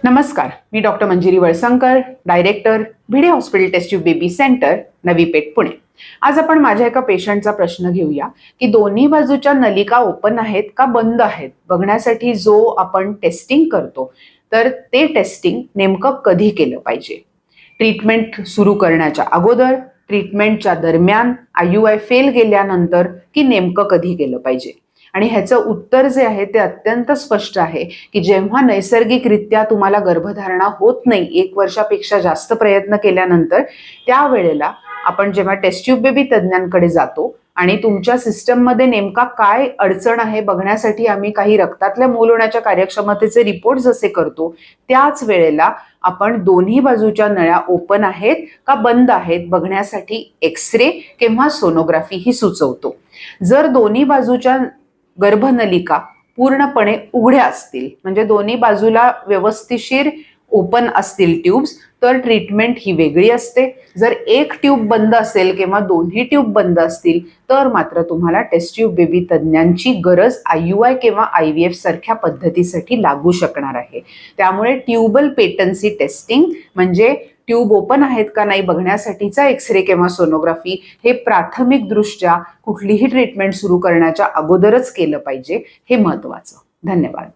नमस्कार, मी doctor Manjiri Walsankar, director Bhide hospital test tube baby centre, Navi Peth, Pune. आज आपण माझ्या एका पेशंटचा प्रश्न घेऊया की दोन्ही बाजूच्या नलिका ओपन आहेत का बंद आहेत बघण्यासाठी जो आपण टेस्टिंग करतो तर ते टेस्टिंग नेमकं कधी केलं पाहिजे. ट्रीटमेंट सुरू करण्याच्या अगोदर, ट्रीटमेंटच्या दरम्यान, IUI फेल गेल्यानंतर की नेमकं कधी केलं पाहिजे. आणि ह्याचं उत्तर जे आहे ते अत्यंत स्पष्ट आहे की जेव्हा नैसर्गिकरित्या तुम्हाला गर्भधारणा होत नाही, 1 वर्षापेक्षा जास्त प्रयत्न केल्यानंतर, त्यावेळेला आपण जेव्हा टेस्ट ट्यूब बेबी तज्ज्ञांकडे जातो आणि तुमच्या सिस्टममध्ये नेमका काय अडचण आहे बघण्यासाठी आम्ही काही रक्तातल्या मूल होण्याच्या कार्यक्षमतेचे रिपोर्ट जसे करतो, त्याच वेळेला आपण दोन्ही बाजूच्या नळ्या ओपन आहेत का बंद आहेत बघण्यासाठी एक्सरे किंवा सोनोग्राफी ही सुचवतो. जर दोन्ही बाजूच्या गर्भनलिका पूर्णपणे उघड्या असतील, म्हणजे दोन्ही बाजूला व्यवस्थिशीर ओपन असतील ट्यूब्स, तर ट्रीटमेंट ही वेगळी असते. जर एक ट्यूब बंद असेल किंवा दोन्ही ट्यूब बंद असतील तर मात्र तुम्हाला टेस्ट ट्यूब बेबी तज्ज्ञांची गरज IUI किंवा IVF सारख्या पद्धतीसाठी लागू शकणार आहे. त्यामुळे ट्यूबल पेटन्सी टेस्टिंग म्हणजे ट्यूब ओपन आहेत का नाही बघण्यासाठीचा एक्सरे किंवा सोनोग्राफी हे प्राथमिक दृष्ट्या कुठलीही ट्रीटमेंट सुरू करण्याच्या अगोदरच केलं पाहिजे, हे महत्त्वाचं. धन्यवाद.